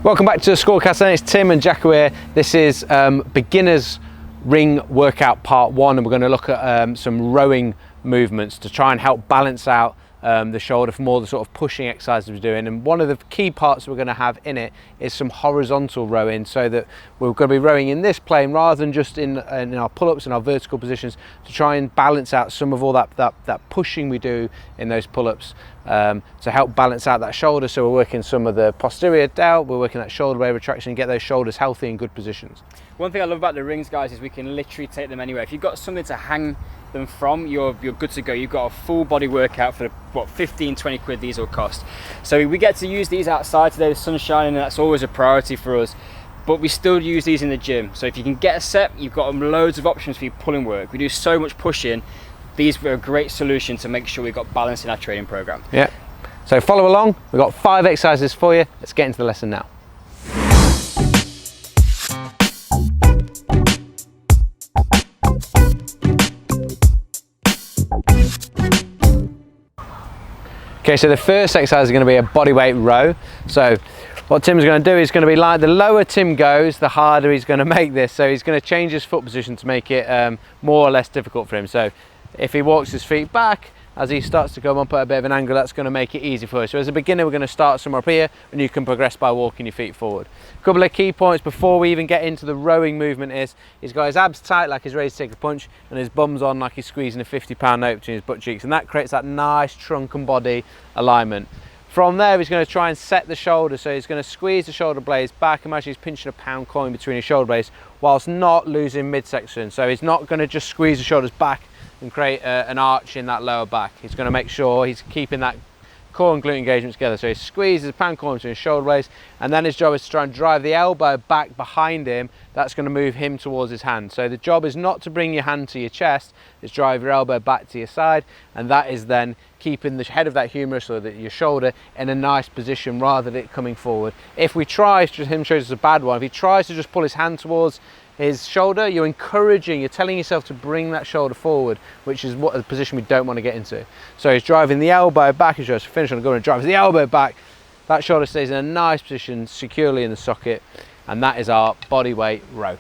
Welcome back to the Scorecast. It's Tim and Jacko here. This is beginners ring workout part 1, and we're going to look at some rowing movements to try and help balance out the shoulder for more the sort of pushing exercises we're doing. And one of the key parts we're going to have in it is some horizontal rowing, so that we're going to be rowing in this plane rather than just in our pull-ups and our vertical positions, to try and balance out some of all that pushing we do in those pull-ups, to help balance out that shoulder. So we're working some of the posterior delt, we're working that shoulder blade retraction, and get those shoulders healthy in good positions. One thing I love about the rings, guys, is we can literally take them anywhere. If you've got something to hang them from, you're good to go. You've got a full body workout for what, 15-20 quid these will cost. So we get to use these outside today, the sun's shining, and that's always a priority for us, but we still use these in the gym. So if you can get a set, you've got loads of options for your pulling work. We do so much pushing, these were a great solution to make sure we've got balance in our training program. Yeah, so follow along. We've got 5 exercises for you. Let's get into the lesson now. Okay, so the first exercise is going to be a bodyweight row. So what Tim's going to do is going to be like, the lower Tim goes, the harder he's going to make this. So he's going to change his foot position to make it more or less difficult for him. So if he walks his feet back, as he starts to go up at a bit of an angle, that's going to make it easy for us. So as a beginner, we're going to start somewhere up here, and you can progress by walking your feet forward. A couple of key points before we even get into the rowing movement is, he's got his abs tight like he's ready to take a punch, and his bum's on like he's squeezing a 50-pound note between his butt cheeks, and that creates that nice trunk and body alignment. From there, he's going to try and set the shoulder, so he's going to squeeze the shoulder blades back. Imagine he's pinching a pound coin between his shoulder blades whilst not losing midsection. So he's not going to just squeeze the shoulders back and create an arch in that lower back. He's going to make sure he's keeping that core and glute engagement together. So he squeezes the pound coin between his shoulder blades, and then his job is to try and drive the elbow back behind him. That's going to move him towards his hand. So the job is not to bring your hand to your chest, it's drive your elbow back to your side, and that is then keeping the head of that humerus, or your shoulder, in a nice position rather than it coming forward. If we try, him shows us a bad one, if he tries to just pull his hand towards his shoulder, you're telling yourself to bring that shoulder forward, which is what a position we don't want to get into. So he's driving the elbow back, he's just finished on the gun and drives the elbow back. That shoulder stays in a nice position, securely in the socket, and that is our body weight row.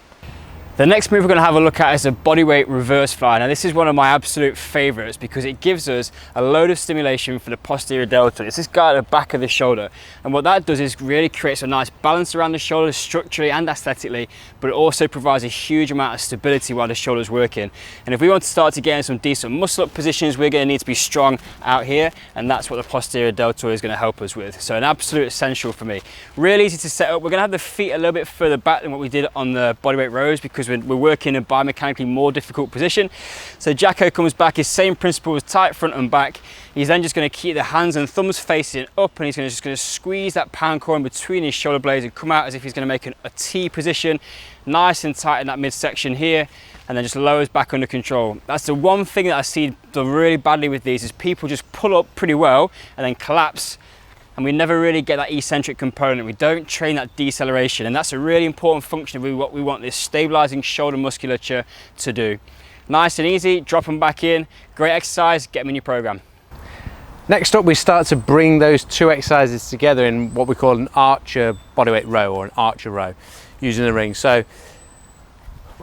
The next move we're going to have a look at is a bodyweight reverse fly. Now this is one of my absolute favorites because it gives us a load of stimulation for the posterior deltoid. It's this guy at the back of the shoulder, and what that does is really creates a nice balance around the shoulder structurally and aesthetically, but it also provides a huge amount of stability while the shoulder's working. And if we want to start to get in some decent muscle up positions, we're going to need to be strong out here, and that's what the posterior deltoid is going to help us with. So an absolute essential for me. Really easy to set up. We're going to have the feet a little bit further back than what we did on the bodyweight rows because we're working in a biomechanically more difficult position. So Jacko comes back, his same principle as tight front and back. He's then just going to keep the hands and thumbs facing up, and he's just going to squeeze that pound coin between his shoulder blades and come out as if he's going to make a T position, nice and tight in that midsection here, and then just lowers back under control. That's the one thing that I see done really badly with these, is people just pull up pretty well and then collapse, and we never really get that eccentric component. We don't train that deceleration, and that's a really important function of what we want this stabilizing shoulder musculature to do. Nice and easy, drop them back in, great exercise, get them in your program. Next up, we start to bring those 2 exercises together in what we call an archer bodyweight row, or an archer row, using the ring. So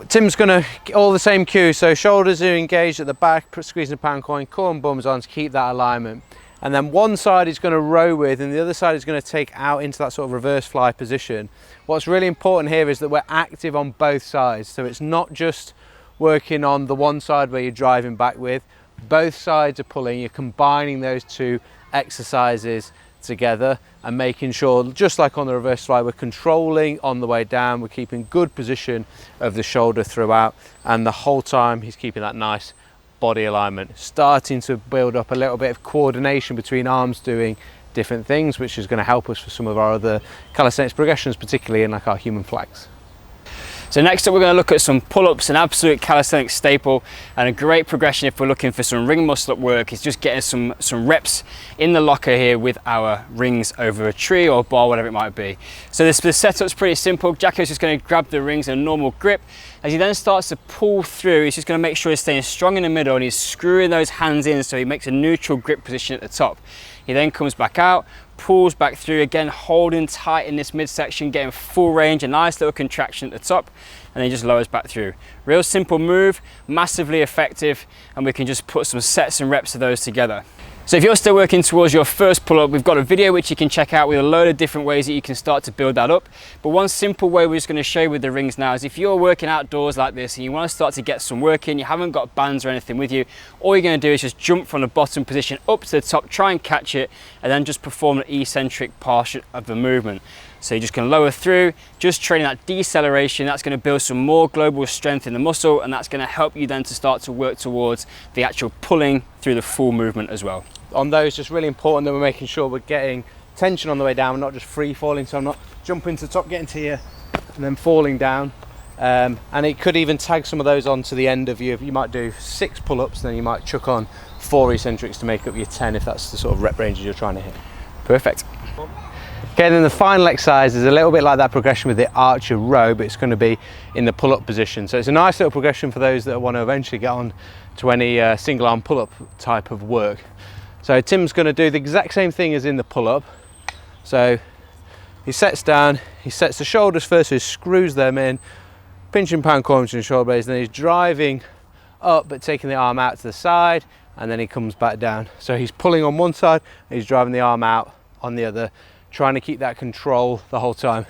Tim's going to all the same cue, so shoulders are engaged at the back, squeezing the pound coin, core and bums on to keep that alignment. And then one side is going to row with, and the other side is going to take out into that sort of reverse fly position. What's really important here is that we're active on both sides. So it's not just working on the one side where you're driving back with, both sides are pulling, you're combining those 2 exercises together and making sure, just like on the reverse fly, we're controlling on the way down, we're keeping good position of the shoulder throughout, and the whole time he's keeping that nice body alignment, starting to build up a little bit of coordination between arms doing different things, which is going to help us for some of our other calisthenics progressions, particularly in like our human flags. So next up, we're going to look at some pull-ups, an absolute calisthenics staple, and a great progression if we're looking for some ring muscle up work is just getting some reps in the locker here with our rings over a tree or a bar, whatever it might be. So the setup's pretty simple. Jacko's just going to grab the rings in a normal grip. As he then starts to pull through, he's just going to make sure he's staying strong in the middle, and he's screwing those hands in so he makes a neutral grip position at the top. He then comes back out, pulls back through, again holding tight in this midsection, getting full range, a nice little contraction at the top, and then just lowers back through. Real simple move, massively effective, and we can just put some sets and reps of those together. So if you're still working towards your first pull-up, we've got a video which you can check out with a load of different ways that you can start to build that up. But one simple way we're just going to show you with the rings now is if you're working outdoors like this and you want to start to get some work in, you haven't got bands or anything with you, all you're going to do is just jump from the bottom position up to the top, try and catch it, and then just perform an eccentric portion of the movement. So you're just going to lower through, just training that deceleration. That's going to build some more global strength in the muscle, and that's going to help you then to start to work towards the actual pulling through the full movement as well. On those, just really important that we're making sure we're getting tension on the way down, not just free falling, so I'm not jumping to the top, getting to here, and then falling down. And it could even tag some of those onto the end of you. You might do 6 pull-ups, then you might chuck on 4 eccentrics to make up your 10 if that's the sort of rep ranges you're trying to hit. Perfect. Okay, then the final exercise is a little bit like that progression with the archer row, but it's going to be in the pull-up position. So it's a nice little progression for those that want to eventually get on to any single arm pull-up type of work. So Tim's going to do the exact same thing as in the pull-up. So he sets down, he sets the shoulders first, so he screws them in, pinch and pound core and shoulder blades, and then he's driving up but taking the arm out to the side, and then he comes back down. So he's pulling on one side and he's driving the arm out on the other, trying to keep that control the whole time.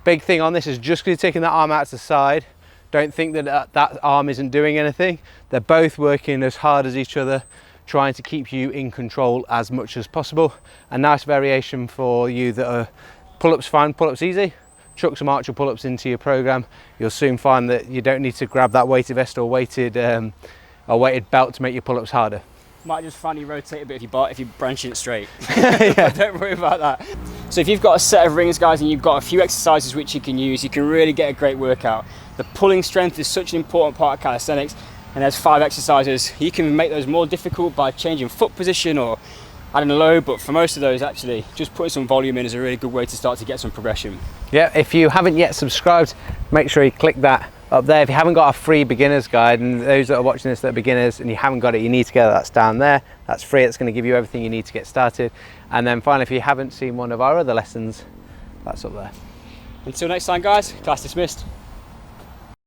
Big thing on this is just because you're taking that arm out to the side, don't think that that arm isn't doing anything. They're both working as hard as each other, trying to keep you in control as much as possible. A nice variation for you that are pull-ups fine, pull-ups easy, chuck some archer pull-ups into your program. You'll soon find that you don't need to grab that weighted vest or weighted belt to make your pull-ups harder. Might just finally rotate a bit if you're branching it straight. Yeah. Don't worry about that. So if you've got a set of rings, guys, and you've got a few exercises which you can use, you can really get a great workout. The pulling strength is such an important part of calisthenics, and there's 5 exercises. You can make those more difficult by changing foot position or adding a load, but for most of those, actually, just putting some volume in is a really good way to start to get some progression. Yeah, if you haven't yet subscribed, make sure you click that up there. If you haven't got a free beginner's guide, and those that are watching this that are beginners and you haven't got it, you need to get that. That's down there. That's free. It's going to give you everything you need to get started. And then finally, if you haven't seen one of our other lessons, that's up there. Until next time, guys, class dismissed.